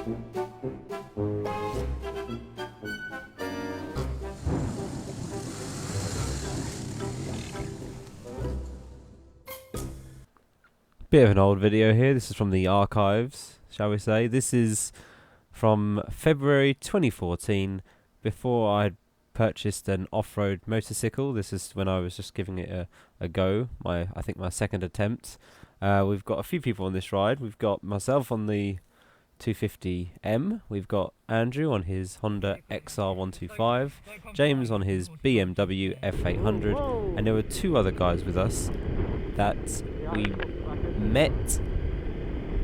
Bit of an old video here. This is from the archives, shall we say. This is from February 2014, before I'd purchased an off-road motorcycle. This is when I was just giving it a go, I think my second attempt. We've got a few people on this ride. We've got myself on the 250M, we've got Andrew on his Honda XR125, James on his BMW F800, and there were two other guys with us that we met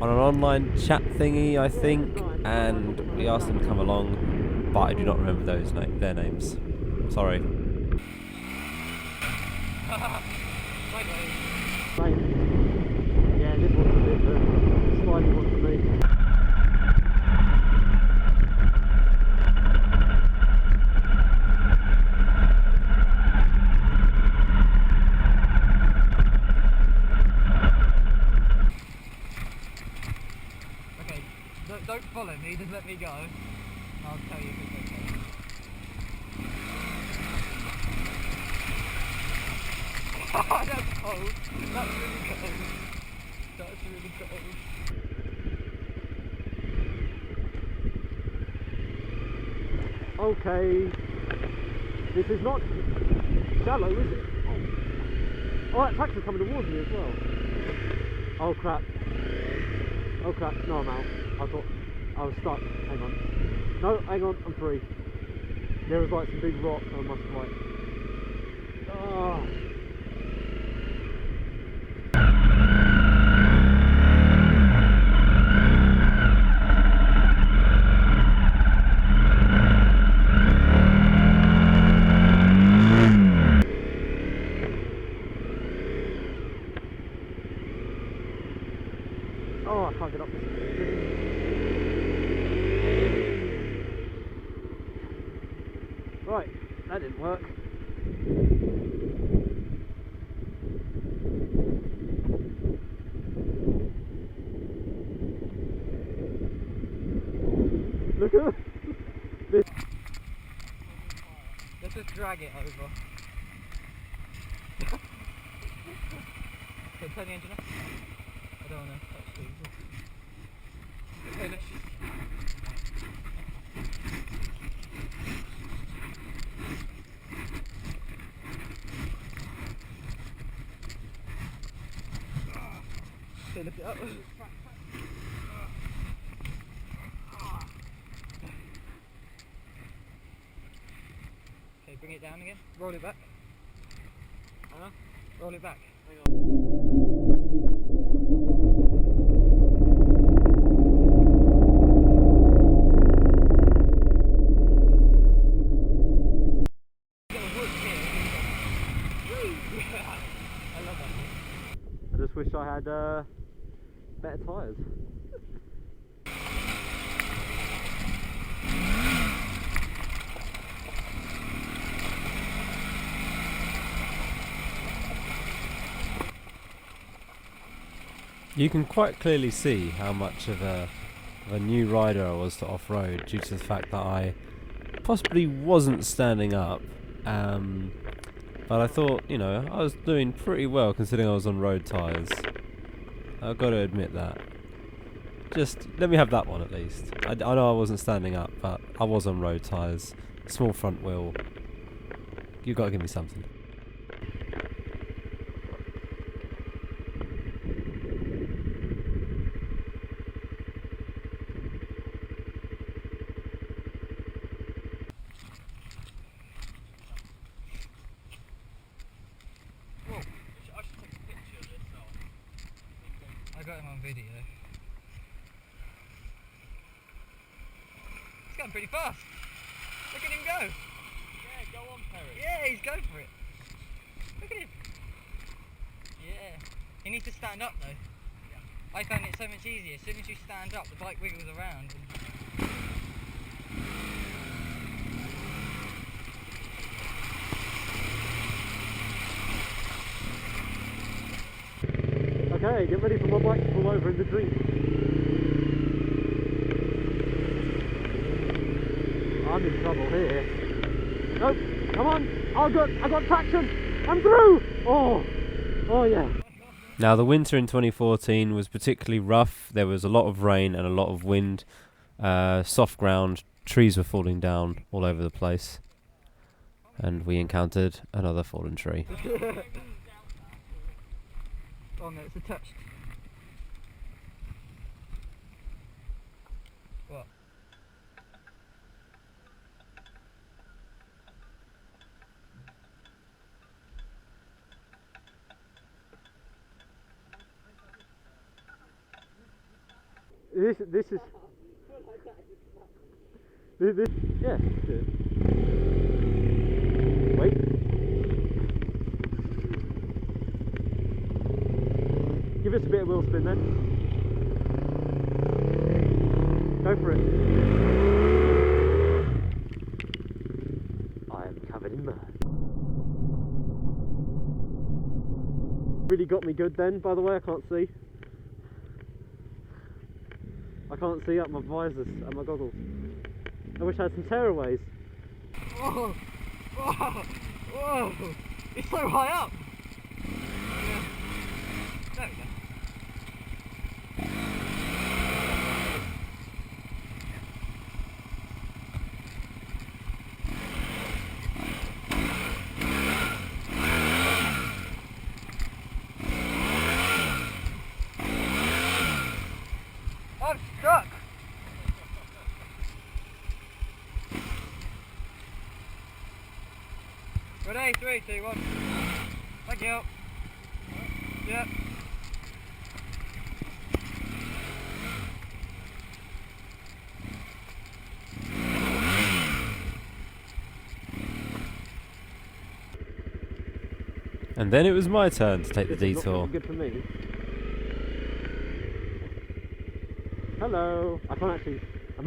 on an online chat thingy, I think, and we asked them to come along, but I do not remember their names. Sorry. Yeah, this one's a bit of a slimy one for me. Don't follow me, just let me go. I'll tell you if it's okay. Oh, that's cold. That's really cold. That's really cold. Okay. This is not shallow, is it? Oh, that tractor's coming towards me as well. Oh crap. Oh crap, no, I'm out. I thought I was stuck. Hang on. No, hang on, I'm free. There was like some big rock and I must have like... Oh. Oh, I can't get up this. Right, that didn't work. Look at this. Let's just drag it over. Okay, turn the engine off. I don't want to touch the exhaust. Okay, let's just... Okay, lift it up. Okay, bring it down again. Roll it back. Roll it back. Hang on. I just wish I had better tyres. You can quite clearly see how much of a new rider I was to off-road due to the fact that I possibly wasn't standing up, but I thought, you know, I was doing pretty well considering I was on road tyres. I've got to admit that. Just let me have that one at least. I know I wasn't standing up, but I was on road tyres, small front wheel. You've got to give me something. I got him on video. He's going pretty fast. Look at him go. Yeah, go on, Perry. Yeah, he's going for it. Look at him. Yeah. He needs to stand up though. Yeah. I find it so much easier. As soon as you stand up, the bike wiggles around. Okay, get ready for my bike to pull over in the drink. I'm in trouble here. Nope, come on. I got traction. I'm through. Oh yeah. Now the winter in 2014 was particularly rough. There was a lot of rain and a lot of wind, soft ground, trees were falling down all over the place, and we encountered another fallen tree. Oh no, it's attached. What? This is this yeah. Wait. Give us a bit of wheel spin then. Go for it. I am covered in mud. Really got me good then, by the way, I can't see. I can't see up my visors and my goggles. I wish I had some tearaways. Whoa! Whoa! Whoa! It's so high up! Yeah. There we go. I'm stuck! Ready? 3, 2, 1. Thank you. Yep. And then it was my turn to take the This is not detour. good for me. Hello. I'm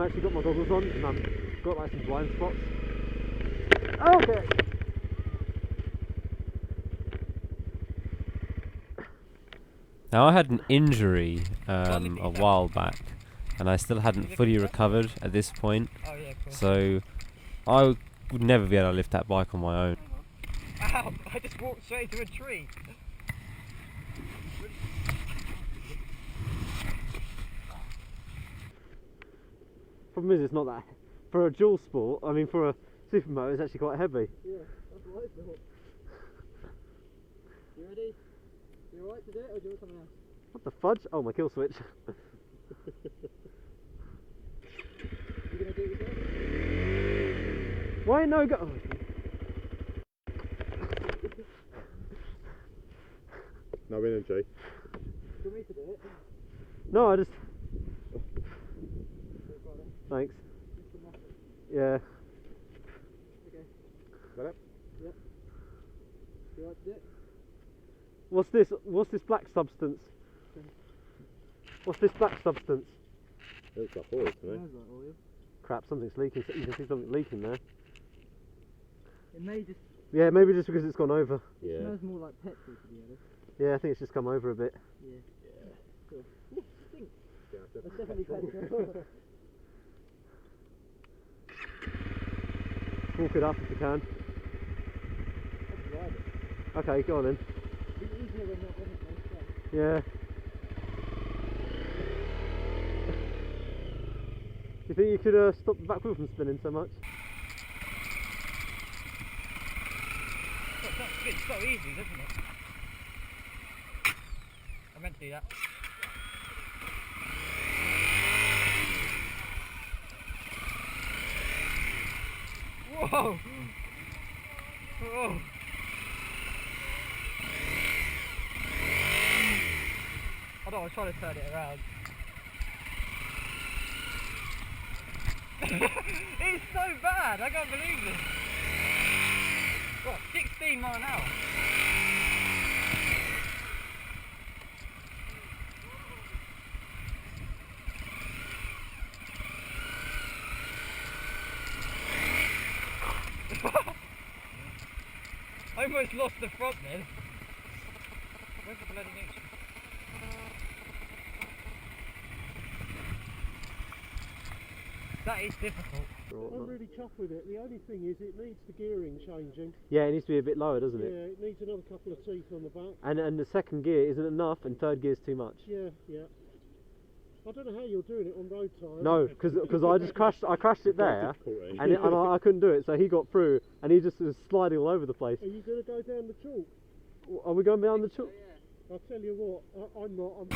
actually got my goggles on and I've got like some blind spots. Okay. Now I had an injury a while back, and I still hadn't fully recovered at this point, Oh yeah, cool. so I would never be able to lift that bike on my own. Ow! I just walked straight into a tree. Problem is, it's not that. For a dual sport, I mean, for a Supermoto, it's actually quite heavy. Yeah, that's what I thought. You ready? You alright to do it, or do you want something else? What the fudge? Oh, my kill switch. You gonna do it yourself? Why no go? Oh. No energy. Do you want me to do it? No, I just. Thanks. Yeah. Okay. Got it? Yep. You alright to do it? What's this? What's this black substance? What's this black substance? It's like oil to me. Smells like oil. Crap, something's leaking. You can see something leaking there. It may just Yeah, maybe just because it's gone over. Yeah. smells more like petrol, to be honest. Yeah, I think it's just come over a bit. Yeah. Cool. Ooh, stinks. That's definitely petrol. Walk it up if you can. Let's ride it. Okay, go on then. It's easier when not running so slow. Yeah. Do you think you could stop the back wheel from spinning so much? It's so easy, doesn't it? I meant to do that. Whoa! Whoa! I was trying to turn it around. It's so bad, I can't believe this. What, 16 mile an hour? I almost lost the front then. Where's the bloody neutral? That is difficult. I'm really chuffed with it. The only thing is it needs the gearing changing. Yeah, it needs to be a bit lower, doesn't Yeah, it? it needs another couple of teeth on the back. And the second gear isn't enough, and third gear's too much. Yeah, yeah. I don't know how you're doing it on road tyres. No, because I just crashed. I crashed it there, Difficulty. and I couldn't do it. So he got through, and he just was sliding all over the place. Are you going to go down the chalk? Are we going down the chalk? I'll tell you what, I'm not.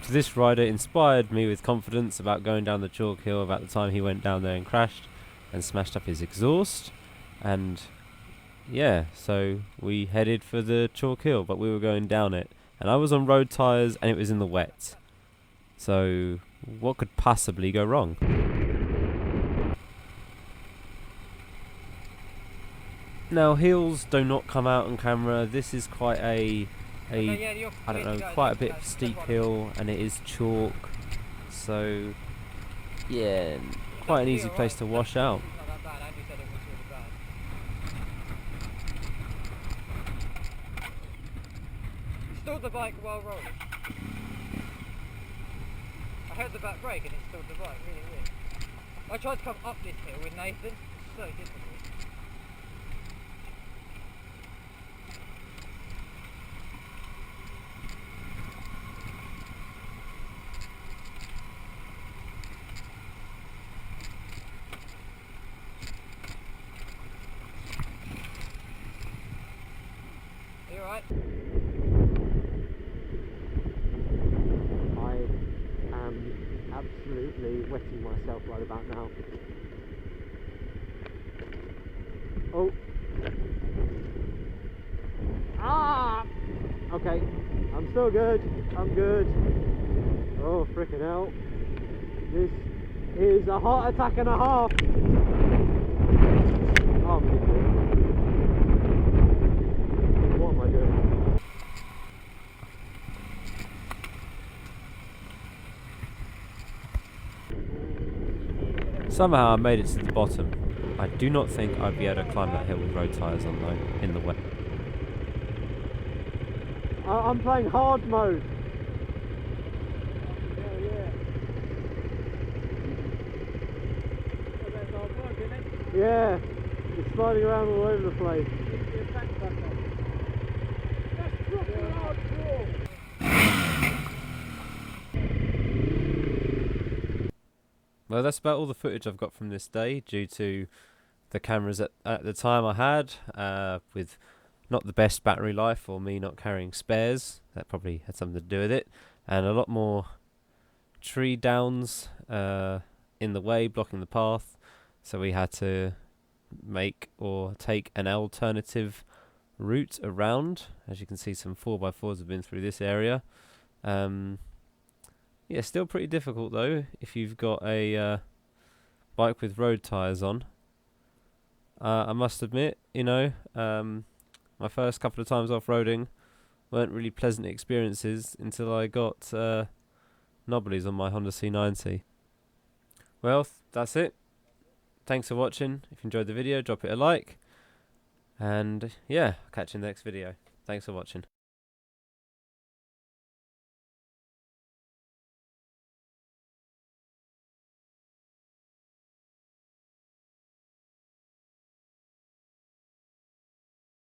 So this rider inspired me with confidence about going down the chalk hill about the time he went down there and crashed and smashed up his exhaust. And yeah, so we headed for the chalk hill, but we were going down it. And I was on road tyres and it was in the wet. So what could possibly go wrong? Now hills do not come out on camera. This is quite I don't know, quite a bit steep hill, and it is chalk, so yeah, quite an easy place to wash out. Not that bad. Andy said it was really bad. Stalled the bike while rolling. I heard the back brake and it stalled the bike, really weird. I tried to come up this hill with Nathan, it's so difficult. Are you alright? I am absolutely wetting myself right about now. Oh. Ah! Okay, I'm still good. I'm good. Oh, frickin' hell. This is a heart attack and a half. Oh, I'm gonna do it. What am I doing? Somehow I made it to the bottom. I do not think I'd be able to climb that hill with road tyres on though, in the wet. I'm playing hard mode. Yeah, it's sliding around all over the place. Well, that's about all the footage I've got from this day, due to the cameras at the time I had, with not the best battery life, or me not carrying spares. That probably had something to do with it, and a lot more tree downs in the way, blocking the path. So we had to make or take an alternative route around. As you can see, some 4x4s have been through this area. Yeah, still pretty difficult though if you've got a bike with road tyres on. I must admit, you know, my first couple of times off-roading weren't really pleasant experiences until I got knobblies on my Honda C90. Well, that's it. Thanks for watching. If you enjoyed the video, drop it a like. And yeah, catch you in the next video. Thanks for watching.